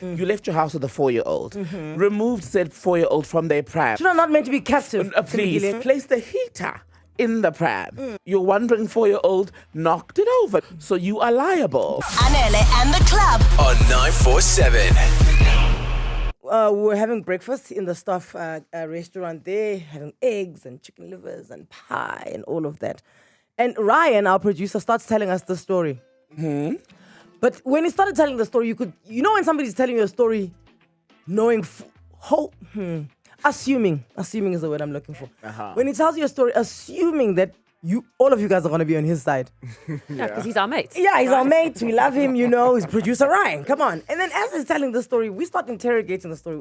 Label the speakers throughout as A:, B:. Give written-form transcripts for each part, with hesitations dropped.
A: You left your house with a 4-year-old. Removed said 4-year-old from their pram.
B: Children are not meant to be captive.
A: Please, place the heater in the pram. Your wandering 4-year-old knocked it over. So you are liable.
C: Anele and the club
D: on 947.
B: We were having breakfast in the staff restaurant there, having eggs and chicken livers and pie and all of that. And Ryan, our producer, starts telling us the story. But when he started telling the story, you know when somebody's telling you a story, knowing, assuming is the word I'm looking for. When he tells you a story, assuming that all of you guys are going to be on his side.
E: Yeah, because he's our mate.
B: Yeah, he's our mate. We love him, He's producer Ryan. Come on. And then as he's telling the story, we start interrogating the story.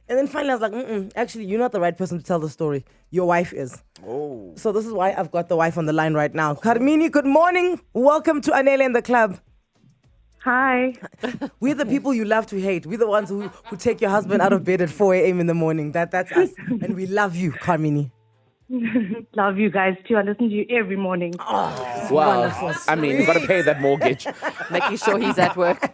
B: And then finally I was like, actually, you're not the right person to tell the story. Your wife is.
F: Oh.
B: So this is why I've got the wife on the line right now. Carmini, good morning. Welcome to Anele and the club.
G: Hi.
B: We're the people you love to hate. We're the ones who take your husband out of bed at 4 a.m. in the morning. That's us. And we love you, Carmini.
G: Love you guys too. I listen to you every morning.
A: Wow.
B: Wonderful.
A: I mean, you've got to pay that mortgage.
E: Making sure he's at work.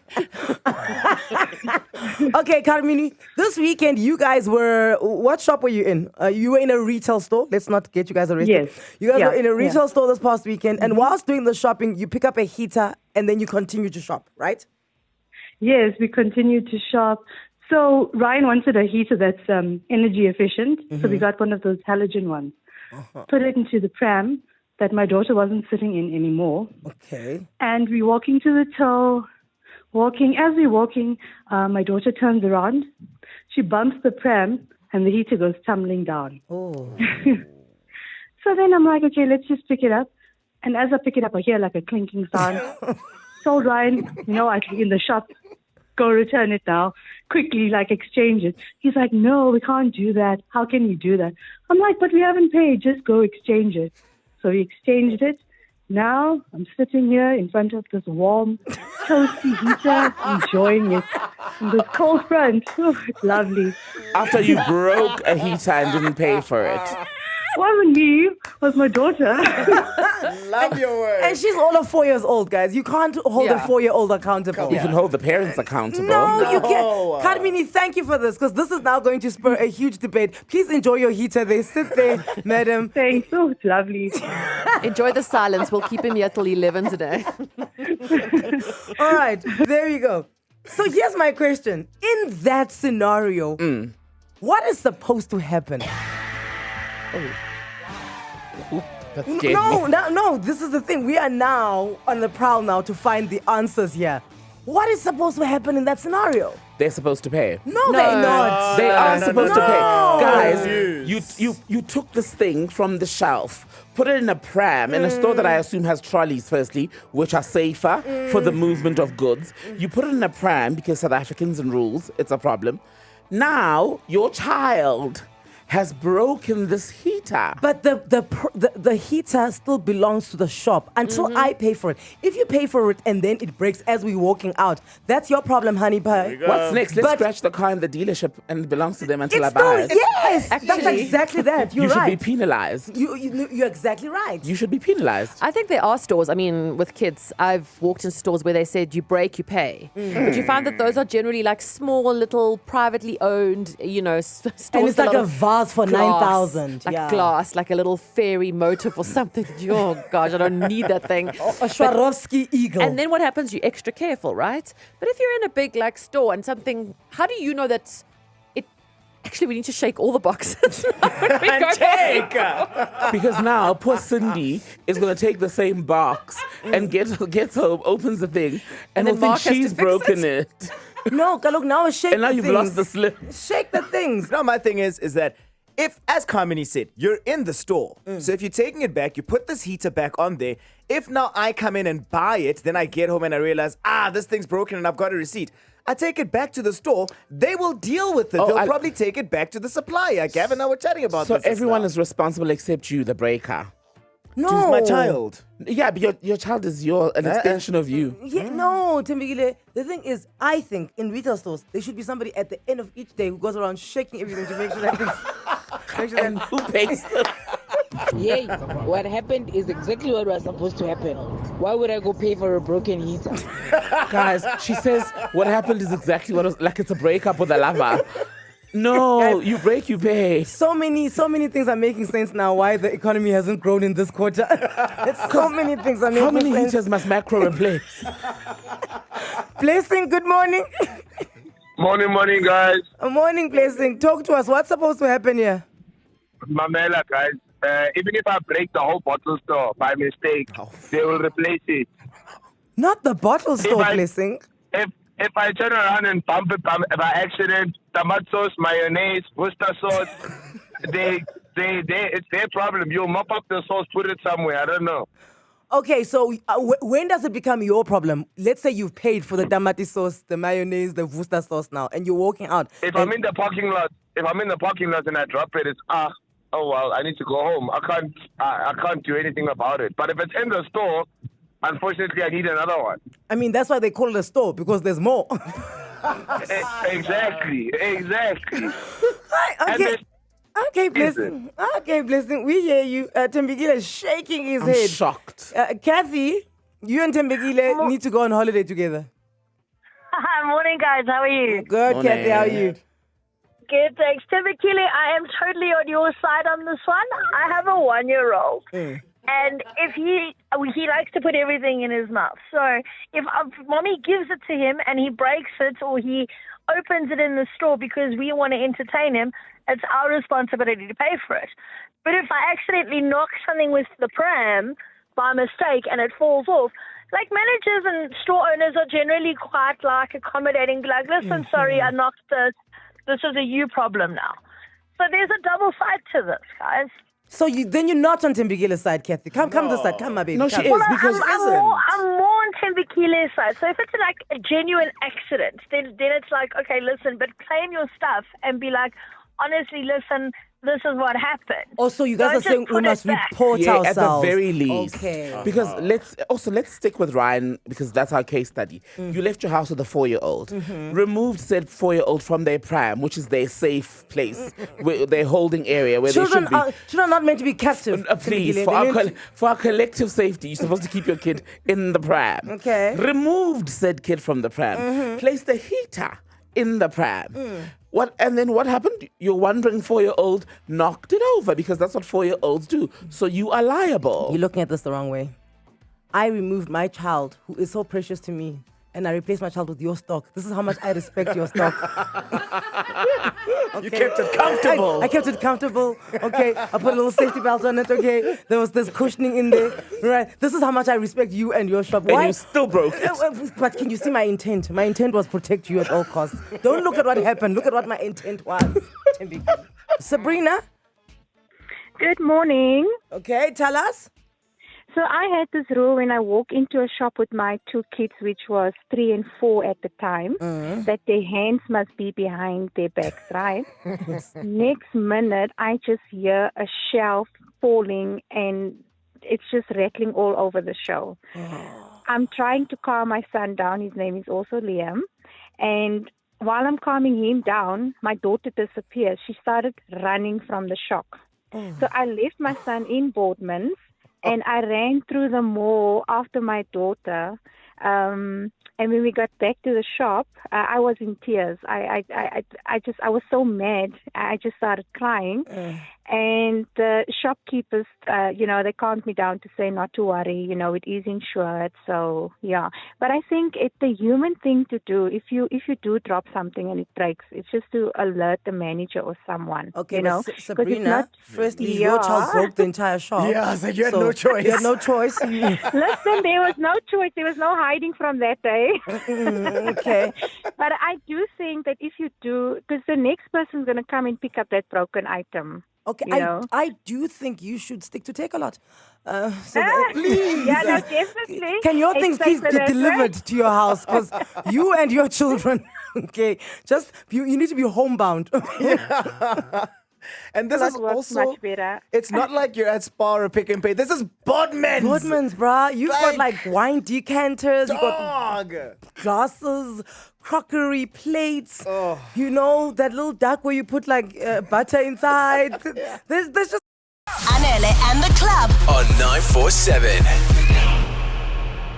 B: Okay, Carmini, this weekend you guys what shop were you in? You were in a retail store. Let's not get you guys arrested.
G: Yes.
B: You guys were in a retail store this past weekend. And whilst doing the shopping, you pick up a heater and then you continue to shop, right?
G: Yes, we continue to shop. So Ryan wanted a heater that's energy efficient. So we got one of those halogen ones. Put it into the pram that my daughter wasn't sitting in anymore.
B: Okay.
G: And we're walking to the till. As we're walking, my daughter turns around. She bumps the pram and the heater goes tumbling down.
B: Oh.
G: So then I'm like, okay, let's just pick it up. And as I pick it up, I hear like a clinking sound. Told Ryan, I in the shop, go return it now. Quickly, exchange it. He's like, no, we can't do that. How can you do that? I'm like, but we haven't paid. Just go exchange it. So we exchanged it. Now I'm sitting here in front of this warm, toasty heater, enjoying it. And this cold front, it's lovely.
A: After you broke a heater and didn't pay for it.
G: Wasn't me, was my daughter.
F: Love your words.
B: And she's all of 4 years old, guys. You can't hold a 4-year-old accountable.
A: You can hold the parents accountable.
B: No, you can't. Carmini, thank you for this, because this is now going to spur a huge debate. Please enjoy your heater. They sit there, madam.
G: Thanks. Oh, it's lovely.
E: Enjoy the silence. We'll keep him here till 11 today.
B: All right, there we go. So here's my question. In that scenario, what is supposed to happen?
A: That scared me.
B: No, this is the thing. We are now on the prowl now to find the answers here. What is supposed to happen in that scenario?
A: They're supposed to pay.
B: No, they're not.
A: They are supposed to pay.
B: No.
A: Guys, you took this thing from the shelf, put it in a pram in a store that I assume has trolleys, firstly, which are safer for the movement of goods. You put it in a pram because South Africans and rules, it's a problem. Now, your child has broken this heater.
B: But the heater still belongs to the shop until I pay for it. If you pay for it and then it breaks as we're walking out, that's your problem, honey pie.
A: What's next? Let's scratch the car in the dealership and it belongs to them until I buy it.
B: Yes, that's
E: Actually,
B: exactly that. You're
A: You should
B: right.
A: be penalized.
B: You're exactly right.
A: You should be penalized.
E: I think there are stores, with kids, I've walked in stores where they said you break, you pay. But you find that those are generally small, little, privately owned, stores.
B: And it's like a vase for
E: glass,
B: 9,000.
E: Like glass, like a little fairy motive or something. Oh, gosh, I don't need that thing.
B: A Swarovski eagle.
E: And then what happens? You're extra careful, right? But if you're in a big store and something, how do you know that it... Actually, we need to shake all the boxes.
A: Because now poor Cindy is going to take the same box and gets home, opens the thing, and
E: then
A: will think
E: Mark has to
A: she's
E: fix
A: broken it.
B: No, Kaluk, now shake
A: And now
B: the
A: you've
B: things.
A: lost the slip.
B: Shake the things.
F: No, my thing is that if, as Carmini said, you're in the store, so if you're taking it back, you put this heater back on there. If now I come in and buy it, then I get home and I realize, this thing's broken and I've got a receipt. I take it back to the store. They will deal with it. They'll probably take it back to the supplier. Gavin and I were chatting about
A: So
F: this.
A: everyone is responsible except you, the breaker.
B: No.
F: Who's my child?
A: Yeah, but your child is an extension of you.
B: Yeah, no, Timbigile. The thing is, I think in retail stores, there should be somebody at the end of each day who goes around shaking everything to make sure that things.
A: And who pays them?
C: Yay, what happened is exactly what was supposed to happen. Why would I go pay for a broken heater?
A: Guys, she says what happened is exactly what was like it's a breakup with a lover. No, you break, you pay.
B: So many things are making sense now why the economy hasn't grown in this quarter. So many things are making
A: How many
B: sense.
A: heaters must macro replace?
B: Blessing, good morning.
H: Morning, guys.
B: Morning, Blessing. Talk to us. What's supposed to happen here?
H: Mamela, guys. Even if I break the whole bottle store by mistake, they will replace it.
B: Not the bottle store,
H: I-
B: Blessing.
H: If I turn around and bump it by accident, tomato sauce, mayonnaise, Worcester sauce, it's their problem. You mop up the sauce, put it somewhere. I don't know.
B: Okay, so when does it become your problem? Let's say you've paid for the tamati sauce, the mayonnaise, the Worcester sauce now, and you're walking out.
H: If I'm in the parking lot, and I drop it, it's oh well, I need to go home. I can't do anything about it. But if it's in the store, unfortunately, I need another one.
B: I mean, that's why they call it a store, because there's more.
H: Exactly.
B: Okay. Okay, Blessing. Okay, Blessing. We hear you. Tembekile is shaking his
A: I'm
B: head.
A: shocked.
B: Kathy, you and Tembekile need to go on holiday together.
I: Morning, guys. How are you?
B: Good,
A: Morning.
B: Kathy. How are you?
I: Good, thanks. Tembekile, I am totally on your side on this one. I have a 1-year-old. And if he likes to put everything in his mouth. So if mommy gives it to him and he breaks it or he opens it in the store because we want to entertain him, it's our responsibility to pay for it. But if I accidentally knock something with the pram by mistake and it falls off, like managers and store owners are generally quite like accommodating, like, listen, sorry, I knocked this. This is a you problem now. So there's a double side to this, guys.
B: So then you're not on Tembekile's side, Kathy. Come this side. Come, my baby.
A: No, she
B: come.
A: is.
I: Well,
A: because
I: I'm more on Tembekile's side. So if it's like a genuine accident, then it's like, okay, listen, but claim your stuff and be like, honestly, listen, this is what happened.
B: Also, you guys
I: Don't
B: are saying
I: just
B: we
I: put it
B: must
I: back.
B: report
A: yeah,
B: ourselves.
A: at the very least.
B: Okay.
A: Because let's stick with Ryan because that's our case study. You left your house with a 4-year-old, removed said 4-year-old from their pram, which is their safe place, where their holding area where
B: Children
A: they should be.
B: are not meant to be captive.
A: Please,
B: Tembekile.
A: for our collective safety, you're supposed to keep your kid in the pram.
B: Okay.
A: Removed said kid from the pram. Placed the heater in the pram. And then what happened? Your wandering 4-year-old knocked it over because that's what 4-year-olds do. So you are liable.
B: You're looking at this the wrong way. I removed my child, who is so precious to me, and I replaced my child with your stock. This is how much I respect your stock.
F: You kept it comfortable.
B: I kept it comfortable. Okay, I put a little safety belt on it. Okay, there's cushioning in there. Right, this is how much I respect you and your shop.
A: And
B: Why?
A: you still broke it.
B: But can you see my intent? My intent was protect you at all costs. Don't look at what happened. Look at what my intent was. Sabrina,
G: Good morning.
B: okay, tell us.
G: So I had this rule when I walk into a shop with my 2 kids, which was 3 and 4 at the time, that their hands must be behind their backs, right? Next minute, I just hear a shelf falling and it's just rattling all over the shelf. I'm trying to calm my son down. His name is also Liam. And while I'm calming him down, my daughter disappears. She started running from the shock. So I left my son in Boardman's. And I ran through the mall after my daughter. And when we got back to the shop, I was in tears. I was so mad. I just started crying. And the shopkeepers, they calmed me down to say not to worry. It is insured. So yeah. But I think it's the human thing to do. If you do drop something and it breaks, it's just to alert the manager or someone.
B: Okay,
G: but 'Cause
B: Sabrina, firstly, your child broke the entire shop.
F: Yeah, so you had no choice.
B: You had no choice.
G: Listen, there was no choice. There was no hiding from that day.
B: Okay.
G: But I do think that if you do, because the next person's going to come and pick up that broken item.
B: Okay,
G: You know?
B: I do think you should stick to Take-A-Lot. Please.
G: Yeah, no, definitely.
B: Can your things please
G: Exactly
B: be
G: that,
B: delivered
G: right?
B: to your house? Because you and your children, okay, you need to be homebound.
F: And this
G: That
F: is
G: works
F: also,
G: much better.
F: it's not like you're at Spar or Pick and Pay. This is Bodman's.
B: Woodman's, bruh. You've got like wine decanters, you've got
F: Dog.
B: glasses, crockery, plates. That little duck where you put like butter inside. There's just
J: Anele and the club.
D: On 947.